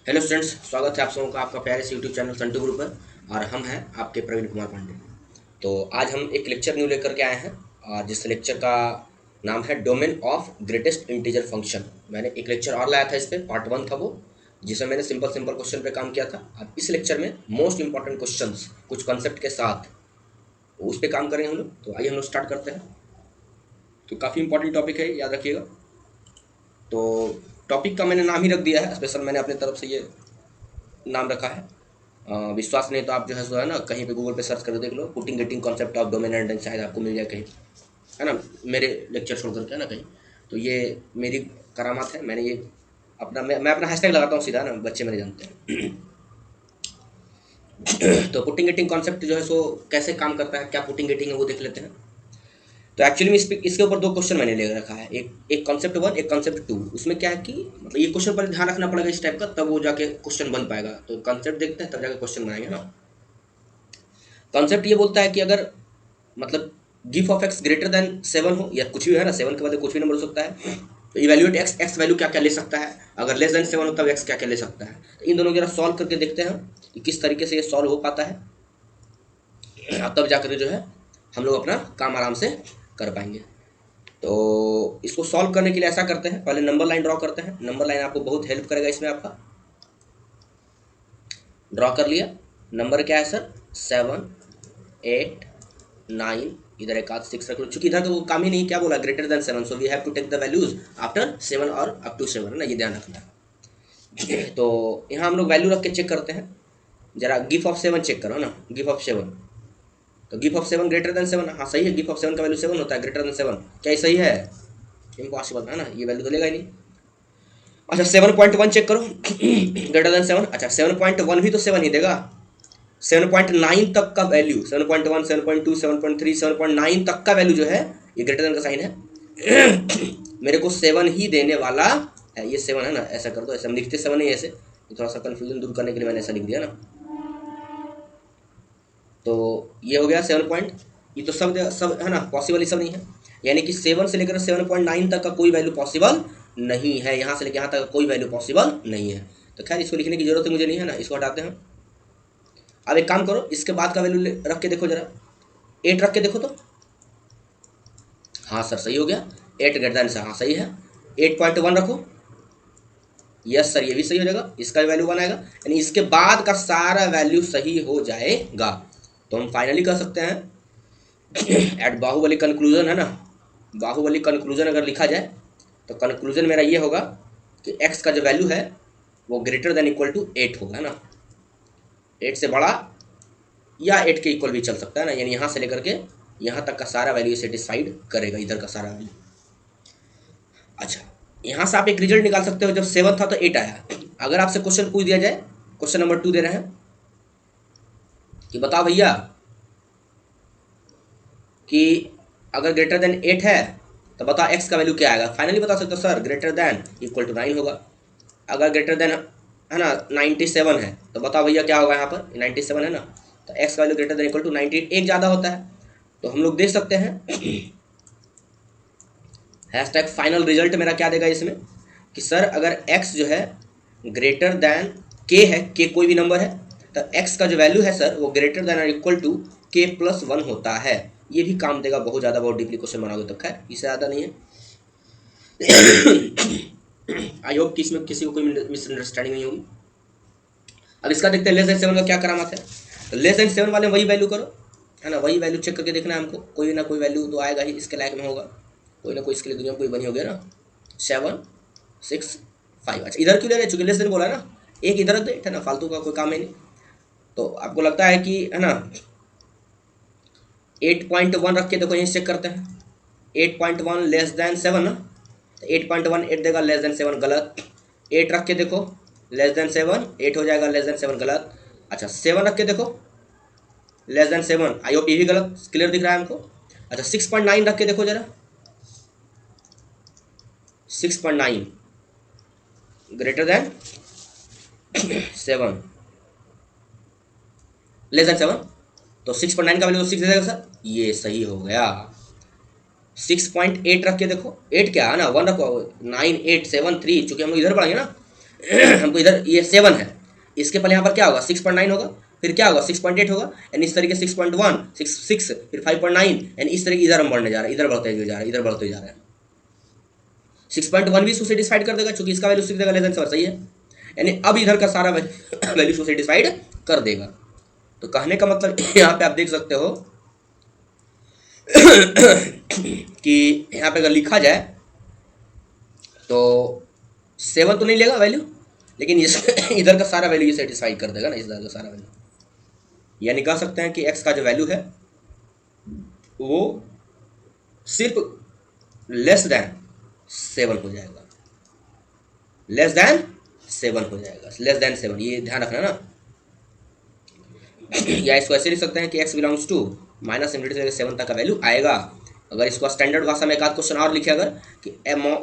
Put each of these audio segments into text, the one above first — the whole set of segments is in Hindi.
हेलो स्टूडेंट्स, स्वागत है आप सबों का आपका प्यारे से यूट्यूब चैनल संटू गुरु पर। और हम हैं आपके प्रवीण कुमार पांडे। तो आज हम एक लेक्चर न्यू लेकर के आए हैं, और जिस लेक्चर का नाम है domain of greatest integer function. मैंने एक लेक्चर और लाया था, इस पर पार्ट 1 था वो, जिसमें मैंने सिंपल सिंपल क्वेश्चन पे काम किया था। अब इस लेक्चर में मोस्ट इंपॉर्टेंट क्वेश्चंस कुछ कॉन्सेप्ट के साथ उस पर काम करेंगे हम लोग। तो आइए हम लोग स्टार्ट करते हैं। तो काफ़ी इंपॉर्टेंट टॉपिक है, याद रखिएगा। तो टॉपिक का मैंने नाम ही रख दिया है, स्पेशल मैंने अपनी तरफ से ये नाम रखा है। विश्वास नहीं तो आप जो है ना कहीं पे गूगल पे सर्च कर देख लो, putting getting concept of dominant and, शायद आपको मिल जाए कहीं, है ना, मेरे लेक्चर छोड़ करके, है ना, कहीं। तो ये मेरी करामात है, मैंने ये अपना मैं अपना हैशटैग लगाता हूँ सीधा ना, बच्चे मेरे जानते हैं। तो पुटिंग गेटिंग कॉन्सेप्ट जो है सो कैसे काम करता है, क्या पुटिंग गेटिंग है वो देख लेते हैं। तो एक्चुअली में इसके ऊपर दो क्वेश्चन मैंने ले रखा है, एक कॉन्सेप्ट 1, एक कॉन्सेप्ट 2। उसमें क्या है कि मतलब ये क्वेश्चन पर ध्यान रखना पड़ेगा इस टाइप का, तब वो जाके क्वेश्चन बन पाएगा। तो कॉन्सेप्ट देखते हैं तब जाके क्वेश्चन बनाएंगे ना। कॉन्सेप्ट ये बोलता है कि अगर मतलब GIF of x greater than 7 हो, या कुछ भी है ना, 7 के बाद कुछ भी नंबर हो सकता है, तो इवेल्युएट एक्स, एक्स वैल्यू क्या क्या ले सकता है। अगर लेस देन 7 हो तब एक्स क्या क्या ले सकता है। तो इन दोनों को जरा सॉल्व करके देखते हैं कि किस तरीके से ये सॉल्व हो पाता है। अब तब जाकर जो है हम लोग अपना काम आराम से कर पाएंगे। तो इसको सॉल्व करने के लिए ऐसा करते हैं, पहले नंबर लाइन ड्रॉ करते हैं। नंबर लाइन आपको बहुत हेल्प करेगा इसमें। आपका ड्रॉ कर लिया। नंबर क्या है सर? 7, 8, 9, इधर एक आध 6 रख लो, चूंकि इधर तो वो काम ही नहीं, क्या बोला, greater than 7, so we have to take the values after 7 और अप टू 7, है ना, ये ध्यान रखना है। तो यहाँ हम लोग वैल्यू रख के चेक करते हैं। जरा गिफ ऑफ 7 चेक करो ना, गिफ ऑफ 7। तो गिफ ऑफ 7 ग्रेटर देन 7, हाँ सही है, गिफ ऑफ 7 का वैल्यू 7 होता है, ग्रेटर देन 7। क्या ये सही है? इम्पॉसिबल है ना, ये वैल्यू तो लेगा ही नहीं। अच्छा 7.1 चेक करो, ग्रेटर देन 7। अच्छा 7.1 भी तो 7 ही देगा। 7.9 तक का वैल्यू, 7.1, 7.2, 7.3, 7.9 तक का वैल्यू जो है ये ग्रेटर देन का साइन है। मेरे को 7 ही देने वाला है, ये 7 है ना, ऐसा कर दो। ऐसे हम लिखते 7 नहीं, ऐसे थोड़ा सा कंफ्यूजन दूर करने के लिए मैंने ऐसा लिख दिया ना। तो ये हो गया 7 पॉइंट। ये तो सब सब है ना, पॉसिबल ही सब नहीं है। यानी कि 7 से लेकर 7.9 तक का कोई वैल्यू पॉसिबल नहीं है, यहाँ से लेकर यहाँ तक कोई वैल्यू पॉसिबल नहीं है। तो खैर इसको लिखने की जरूरत मुझे नहीं है ना, इसको हटाते हैं। अब एक काम करो, इसके बाद का वैल्यू रख के देखो जरा, 8 रख के देखो तो। हाँ सर सही हो गया, 8 ग्रेटर देन से, हाँ सही है। 8.1 रखो, यस सर ये भी सही हो जाएगा, इसका भी वैल्यू 1 आएगा। यानी इसके बाद का सारा वैल्यू सही हो जाएगा। तो हम फाइनली कर सकते हैं एट बाहुबली कंक्लूजन, है ना, बाहुबली कंक्लूजन अगर लिखा जाए तो कंक्लूजन मेरा ये होगा कि x का जो वैल्यू है वो ग्रेटर देन इक्वल टू 8 होगा, है ना। 8 से बड़ा या 8 के इक्वल भी चल सकता है ना, यानी यहाँ से लेकर के यहाँ तक का सारा वैल्यू सेटिस्फाइड करेगा, इधर का सारा वैल्यू। अच्छा यहाँ से आप एक रिजल्ट निकाल सकते हो, जब 7 था तो 8 आया। अगर आपसे क्वेश्चन पूछ दिया जाए, क्वेश्चन नंबर 2 दे रहे हैं कि बताओ भैया कि अगर ग्रेटर देन 8 है तो बताओ x का वैल्यू क्या आएगा। फाइनली बता सकते हो sir, greater than equal to 9 होगा। अगर ग्रेटर देन है ना 97 है तो बताओ भैया क्या होगा, यहाँ पर 97 है ना, तो x का value greater than equal to 98, एक ज़्यादा होता है। तो हम लोग देख सकते हैं हैशटैग फाइनल रिजल्ट मेरा क्या देगा इसमें, कि सर अगर x जो है ग्रेटर देन k है, k कोई भी नंबर है, तो x का जो वैल्यू है सर वो ग्रेटर देन और इक्वल टू k+1 होता है। ये भी काम देगा, बहुत ज़्यादा, बहुत डीपली क्वेश्चन बनाओगे तो। खैर इससे ज़्यादा नहीं है। आई होप कि इसमें किसी को कोई मिसअंडरस्टैंडिंग नहीं होगी। अब इसका देखते हैं लेस देन 7 का क्या करामात है। तो लेस देन 7 वाले वही वैल्यू करो, है ना, वही वैल्यू चेक करके देखना है हमको, कोई ना कोई वैल्यू तो आएगा ही, इसके लायक में होगा, कोई ना कोई इसके लिए दुनिया में कोई बनी होगी ना। 7, 6, 5। अच्छा इधर क्यों ले रहे, चूंकि लेस देन बोला ना, एक इधर दे, है ना, फालतू का कोई काम है नहीं। तो आपको लगता है कि है ना 8.1 रख के देखो, यहीं चेक करते हैं। 8.1 लेस देन 7 ना, तो 8.1 8 देगा, लेस देन 7 गलत। 8 रख के देखो, लेस देन 7 8 हो जाएगा, लेस देन 7 गलत। अच्छा 7 रख के देखो, लेस देन 7, आई होप ये भी गलत, क्लियर दिख रहा है हमको। अच्छा 6.9 रख के देखो जरा, 6.9 ग्रेटर देन 7, लेस देन 7, तो 6.9 का वैल्यू तो 6 दे देगा सर, ये सही हो गया। 6.8 रख के देखो, 8 क्या है ना, 1 रखो, 9, 8, 7, 3, चूंकि हम लोग इधर पढ़ेंगे ना, हमको इधर ये 7 है, इसके पहले यहाँ पर क्या होगा 6.9 होगा, फिर क्या होगा 6.8 होगा, यानी इस तरीके 6.1 6 फिर 5.9, यानी इस तरीके इधर हम बढ़ने जा रहे हैं, इधर बढ़ते हुए जा रहे हैं, इधर बढ़ते जा रहे हैं। 6.1 भी इसको सेटिस्फाइड कर देगा, क्योंकि इसका वैल्यू 6 देगा, लेस देन 7 सही है, यानी अब इधर का सारा वैल्यू इसको सेटिस्फाइड कर देगा। तो कहने का मतलब यहाँ पे आप देख सकते हो कि यहाँ पे अगर लिखा जाए तो 7 तो नहीं लेगा वैल्यू, लेकिन इस इधर का सारा वैल्यू ये सेटिस्फाई कर देगा ना, इधर का सारा वैल्यू, यानी कह सकते हैं कि x का जो वैल्यू है वो सिर्फ लेस देन 7 हो जाएगा, लेस देन 7 हो जाएगा, लेस देन 7, ये ध्यान रखना ना। या इसको ऐसे लिख सकते हैं कि x belongs to minus infinity से 7 तक का वैल्यू आएगा। अगर इसको स्टैंडर्ड भाषा में एक आध क्वेश्चन और लिखे अगर कि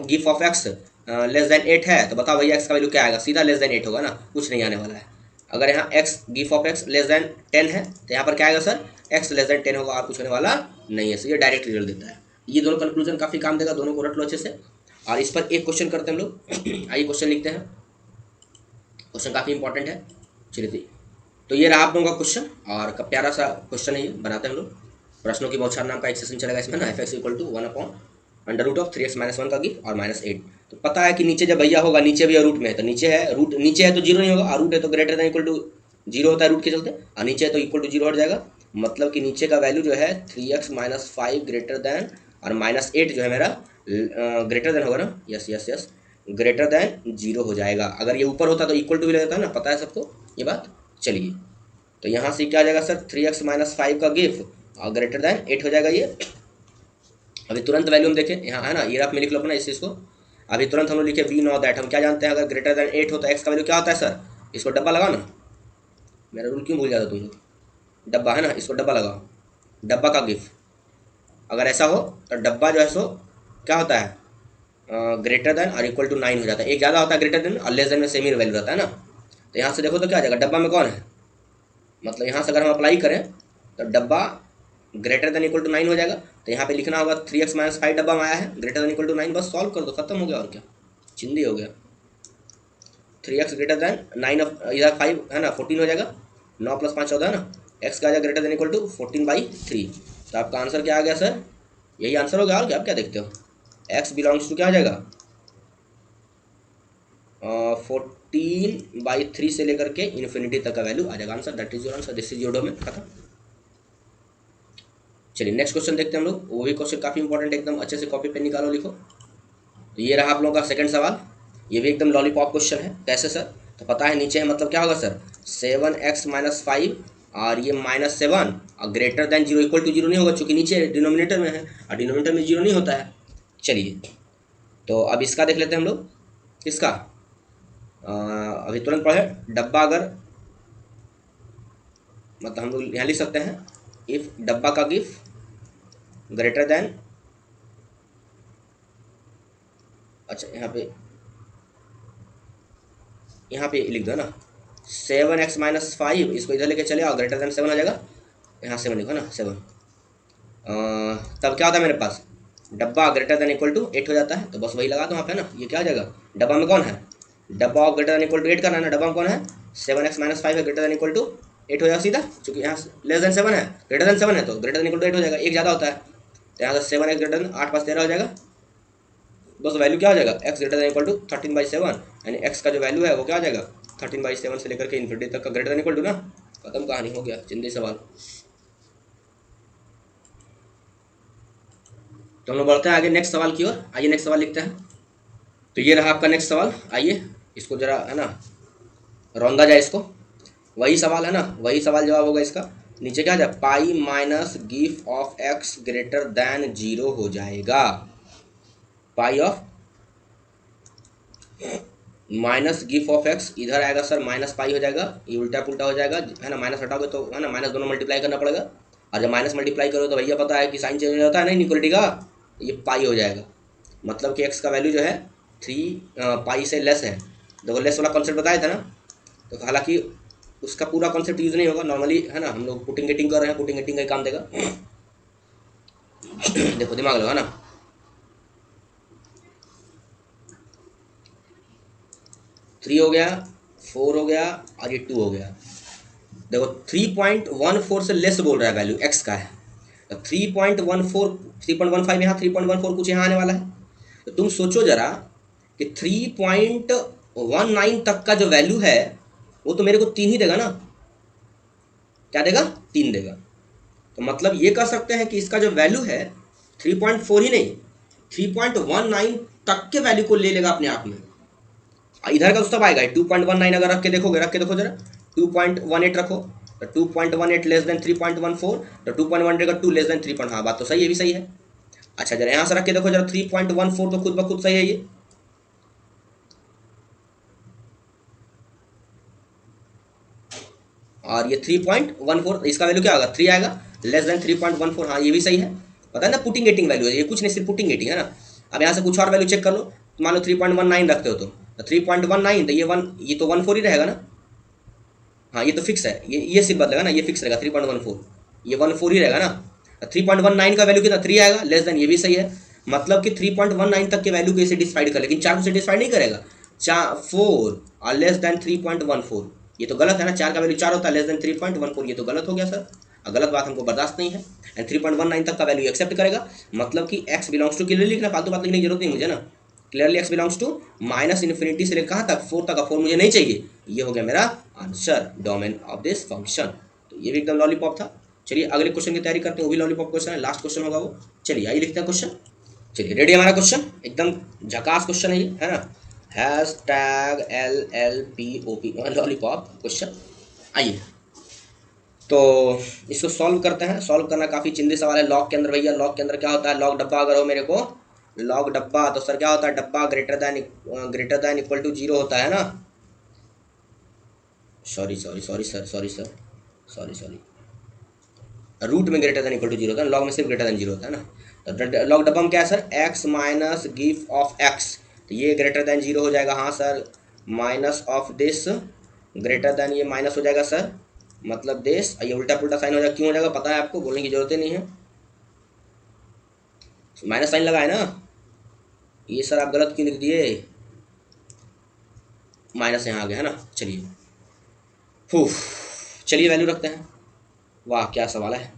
GIF of x less than 8 है, तो बताओ भैया x का वैल्यू क्या आएगा, सीधा लेस देन 8 होगा ना, कुछ नहीं आने वाला है। अगर यहाँ x GIF of x less than 10 है तो यहाँ पर क्या आएगा सर, x लेस देन 10 होगा और कुछ होने वाला नहीं है, सो ये डायरेक्ट रिजल्ट देता है। ये दोनों कंक्लूजन काफ़ी काम देगा, दोनों को रट लो अच्छे से। और इस पर एक क्वेश्चन करते हैं हम लोग। आइए क्वेश्चन लिखते हैं, क्वेश्चन काफ़ी इंपॉर्टेंट है। चलिए तो ये रहा आप लोगों का क्वेश्चन, और प्यारा सा क्वेश्चन है ये, बनाते हैं हम लोग। प्रश्नों की बौछार नाम का एक सेशन चलेगा इसमें ना, fx इक्वल टू 1/√3x - 1 का गिव और -8। तो पता है कि नीचे जब भैया होगा, नीचे भैया रूट में है, तो नीचे है रूट, नीचे है तो जीरो नहीं होगा, और रूट है तो greater than equal to zero होता है रूट के चलते, और नीचे है तो इक्वल टू जीरो हट जाएगा। मतलब कि नीचे का वैल्यू जो है 3x - 5 ग्रेटर देन, और -8 जो है मेरा ग्रेटर देन होगा ना, yes yes yes, greater than zero हो जाएगा। अगर ये ऊपर होता तो इक्वल टू भी लगता है ना, पता है सबको ये बात। चलिए तो यहाँ से क्या आ जाएगा सर, 3x - 5 का गिव और ग्रेटर देन 8 हो जाएगा ये। अभी तुरंत वैल्यू हम देखें यहाँ है ना, ये रफ में लिख लो अपना इस चीज़ को। अभी तुरंत हम लोग लिखे वी नो दैट, हम क्या जानते हैं, अगर ग्रेटर देन 8 हो तो x का वैल्यू क्या होता है सर, इसको डब्बा लगाओ ना, मेरा रूल क्यों भूल जाता तुम लोग, डब्बा है ना, इसको डब्बा लगाओ, डब्बा का गिव। अगर ऐसा हो तो डब्बा जो है सो क्या होता है, ग्रेटर देन और इक्वल टू 9 हो जाता है, एक ज़्यादा होता है ग्रेटर देन, और लेस देन में सेम ही वैल्यू रहता है ना। तो यहाँ से देखो तो क्या आ जाएगा, डब्बा में कौन है, मतलब यहाँ से अगर हम अप्लाई करें तो डब्बा ग्रेटर देन इक्वल टू 9 हो जाएगा। तो यहाँ पे लिखना होगा 3x - 5 डब्बा में आया है, ग्रेटर देन इक्वल टू 9, बस सॉल्व कर दो, खत्म हो गया, और क्या चिंदी हो गया। 3x ग्रेटर देन 9 इधर 5 है ना, 14 हो जाएगा, 9 + 5 14 है ना, x का आ जाएगा ग्रेटर देन इक्वल टू 14/3। तो आपका आंसर क्या आ गया सर, यही आंसर हो गया, और क्या आप क्या देखते हो, x बिलोंग्स टू क्या आ जाएगा 14/3 से लेकर के इन्फिनिटी तक का वैल्यू आ जाएगा answer. That is your answer, this is your domain, खत्म। चलिए नेक्स्ट क्वेश्चन देखते हैं हम लोग, वो भी क्वेश्चन काफ़ी इंपॉर्टेंट, एकदम अच्छे से कॉपी पे निकालो लिखो। तो ये रहा आप लोगों का सेकंड सवाल, ये भी एकदम लॉलीपॉप क्वेश्चन है। कैसे सर, तो पता है नीचे है, मतलब क्या होगा सर, 7x - 5 और ये -7 और greater than zero, equal to zero नहीं होगा चूँकि नीचे डिनोमिनेटर में है, और डिनोमिनेटर में जीरो नहीं होता है। चलिए तो अब इसका देख लेते हैं हम लोग, किसका अभी तुरंत पढ़े, डब्बा अगर, मतलब हम लोग यहाँ लिख सकते हैं इफ डब्बा का गिफ ग्रेटर देन, अच्छा यहाँ पे लिख दो ना 7x - 5, इसको इधर लेके चले और ग्रेटर देन 7 आ जाएगा, यहाँ 7 लिखो ना 7। तब क्या होता है मेरे पास, डब्बा ग्रेटर देन इक्वल टू 8 हो जाता है, तो बस वही लगा दो वहाँ पे ना, ये क्या आ जाएगा, डब्बा में कौन है, डब्बा of greater than equal to 8 करना है ना, डब्बा में कौन है 7x - 5 है, ग्रेटर देन इक्वल टू 8 हो जाएगा सीधा, क्योंकि यहाँ लेस देन 7 है, ग्रेटर देन 7 है तो ग्रेटर देन इक्वल टू 8 हो जाएगा, एक ज़्यादा होता है, तो यहाँ से 7x ग्रेटर देन 8 + 5 13 हो जाएगा, बस वैल्यू क्या हो जाएगा, x greater than equal to 13/7, यानी x का जो वैल्यू है वो क्या आ जाएगा 13/7 से लेकर के इन्फिनिटी तक का ग्रेटर देन इक्वल टू ना, खत्म कहानी, हो गया जिंदगी सवाल। तो हम लोग बढ़ते हैं आगे नेक्स्ट सवाल की ओर, आइए नेक्स्ट सवाल लिखते हैं। तो ये रहा आपका नेक्स्ट सवाल, आइए इसको जरा है ना रौंदा जाए इसको, वही सवाल है ना, वही सवाल जवाब होगा इसका। नीचे क्या जाए, pi minus GIF of x greater than 0 हो जाएगा, pi of minus GIF of x इधर आएगा सर माइनस पाई हो जाएगा, ये उल्टा पुल्टा हो जाएगा है ना, माइनस हटाओगे तो है ना माइनस दोनों मल्टीप्लाई करना पड़ेगा, और जब माइनस मल्टीप्लाई करो तो भैया पता है कि साइन चेंज हो जाता है ना इनइक्वलिटी का, ये पाई हो जाएगा, मतलब कि x का वैल्यू जो है 3 पाई से लेस है। देखो लेस वाला कॉन्सेप्ट बताया था ना, तो हालांकि उसका पूरा कॉन्सेप्ट यूज़ नहीं होगा, नॉर्मली है ना हम लोग पुटिंग गेटिंग कर रहे हैं, पुटिंग गेटिंग का ही काम देगा। देखो दिमाग लगा ना, 3 हो गया, 4 हो गया और ये 2 हो गया। देखो 3.14 से लेस बोल रहा है, वैल्यू एक्स का है, तो 3.14 3.15 यहाँ, 3.14 कुछ यहाँ आने वाला है। तो तुम सोचो जरा कि 3.19 तक का जो वैल्यू है वो तो मेरे को 3 ही देगा ना, क्या देगा, 3 देगा। तो मतलब ये कह सकते हैं कि इसका जो वैल्यू है 3.4 ही नहीं, 3.19 तक के वैल्यू को ले लेगा अपने आप में। इधर का तो सब आएगा 2.19, अगर रख के देखो जरा 2.18 रखो, तो 2.18 लेस देन 3.14, तो 2.1 का 2 लेस देन 3. हाँ बात तो सही है, भी सही है। अच्छा जरा यहाँ से रख के देखो जरा 3.14 तो खुद ब खुद सही है ये। और ये 3.14, इसका वैल्यू क्या होगा, 3 आएगा, लेस देन 3.14। हाँ ये भी सही है, पता है ना, पुटिंग गेटिंग वैल्यू है ये, कुछ नहीं सिर्फ पुटिंग गेटिंग है ना। अब यहाँ से कुछ और वैल्यू चेक कर लो, मान लो 3.19 रखते हो तो 3.19, तो ये तो 14 ही रहेगा ना। हाँ ये तो फिक्स है, ये सिर्फ बदलेगा ना, ये फिक्स रहेगा 3.14, ये 14 ही रहेगा ना। 3.19 का वैल्यू कितना, 3 आएगा, लेस देन, ये भी सही है। मतलब कि 3.19 तक के वैल्यू को इसे डिसाइड कर, लेकिन 4 को सेटिस्फाइड नहीं करेगा। 4 और लेस देन 3.14, ये तो गलत है ना, 4 का वैल्यू 4 होता है, लेस देन 3.14, ये तो गलत हो गया सर, गलत बात हमको बर्दाश्त नहीं है। एंड 3.19 तक का वैल्यू एक्सेप्ट करेगा, मतलब कि x बिलोंग्स टू, क्लियरली लिखना, फालतू बात लिखने की जरूरत नहीं मुझे ना, clearly x belongs to minus infinity से लेकर कहाँ तक, 4 तक का, 4 मुझे नहीं चाहिए। ये हो गया मेरा answer, domain of this function. तो ये भी एकदम लॉलीपॉप था। चलिए अगले क्वेश्चन की तैयारी करते हैं, वो भी लॉलीपॉप क्वेश्चन है, लास्ट क्वेश्चन होगा वो। चलिए आइए लिखते हैं क्वेश्चन। चलिए रेडी हमारा क्वेश्चन, एकदम झकास क्वेश्चन है ये, है ना, #LLPOP लॉलीपॉप क्वेश्चन। आइए तो इसको सॉल्व करते हैं। सॉल्व करना काफ़ी चिंदी सवाल है। लॉग के अंदर भैया, लॉग के अंदर क्या होता है, लॉग डब्बा अगर हो मेरे को, लॉग डब्बा, तो सर क्या होता है, डब्बा ग्रेटर दैन इक्वल टू 0 होता है ना। सॉरी रूट में ग्रेटर दैन इक्वल टू 0 होता है, लॉग में सिर्फ ग्रेटर दैन 0 होता है ना। तो लॉग डब्बा में क्या है sir, x minus GIF of x, तो ये ग्रेटर दैन 0 हो जाएगा। हाँ sir, minus of this greater than, ये माइनस हो जाएगा सर, मतलब देश, ये उल्टा पुल्टा साइन हो जाएगा, क्यों हो जाएगा पता है आपको, बोलने की जरूरत ही नहीं है, माइनस साइन लगा है ना, ये सर आप गलत क्यों लिख दिए, माइनस यहाँ आ गया है ना। चलिए चलिए वैल्यू रखते हैं। वाह क्या सवाल है।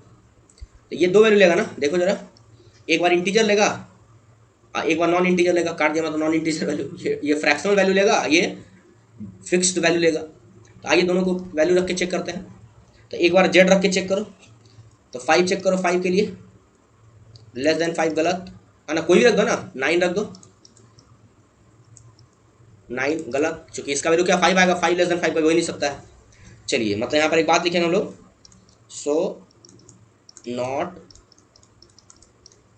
तो ये 2 वैल्यू लेगा ना, देखो जरा, एक बार इंटीजर लेगा, एक बार नॉन इंटीजर लेगा, काट दिया मतलब नॉन इंटीजर वैल्यू, ये फ्रैक्शनल वैल्यू लेगा, ये फिक्स्ड वैल्यू लेगा। तो आइए दोनों को वैल्यू रख के चेक करते हैं। तो एक बार जेड रख के चेक करो, तो 5 चेक करो, 5 के लिए लेस देन 5 गलत है ना, कोई भी रख दो ना, 9 रख दो, 9 गलत, क्योंकि इसका वैल्यू क्या 5 आएगा, 5 लेस देन 5 का हो ही नहीं सकता है। चलिए मतलब यहाँ पर एक बात लिखेंगे हम लोग, so not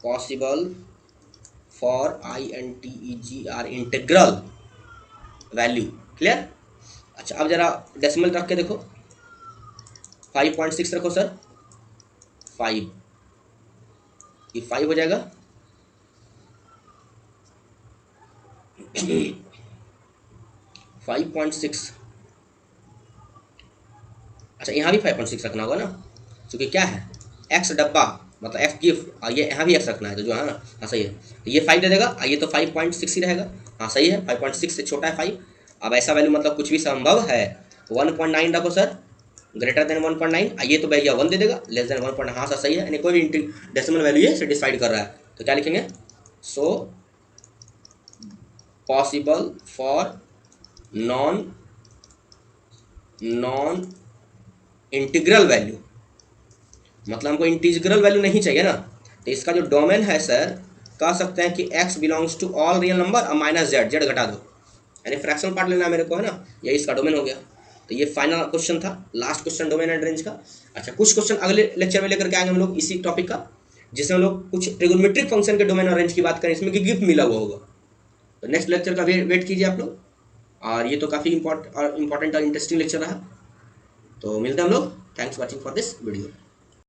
possible for INTEGR integral value, clear. अच्छा अब जरा डेसिमल रख के देखो, 5.6 रखो सर, 5, ये 5 हो जाएगा, 5.6। अच्छा यहाँ भी 5.6 रखना होगा ना, क्योंकि क्या है x डब्बा, मतलब f गिफ्ट, ये यहाँ भी x रखना है, तो जो है ना, हाँ सही है, तो ये 5 दे देगा, ये तो 5.6 ही रहेगा, हाँ सही है, 5.6 से छोटा है 5। अब ऐसा वैल्यू मतलब कुछ भी संभव है, 1.9 रखो सर, ग्रेटर देन 1.9, ये तो भैया 1 दे देगा, लेस देन 1. हाँ सर सही है, यानी कोई भी डेसिमल वैल्यू ये से डिसाइड कर रहा है, तो क्या लिखेंगे, so possible for non integral value, मतलब हमको इंटीग्रल वैल्यू नहीं चाहिए ना, तो इसका जो डोमेन है सर, कह सकते हैं कि x belongs to all real number और माइनस जेड घटा दो, यानी फ्रैक्शनल पार्ट लेना है मेरे को, है ना, यही इसका डोमेन हो गया। तो ये फाइनल क्वेश्चन था, last question domain and range का। अच्छा कुछ क्वेश्चन अगले लेक्चर में लेकर के आएंगे हम लोग इसी टॉपिक का, जिसमें हम लोग कुछ ट्रिगोनोमेट्रिक फंक्शन के डोमेन और रेंज की बात करें, इसमें कि गिफ्ट मिला हुआ होगा। तो नेक्स्ट लेक्चर का वेट कीजिए आप लोग, और ये तो काफ़ी इंपॉर्टेंट और इंटरेस्टिंग लेक्चर रहा। तो मिलते हैं हम लोग, thanks watching for this video.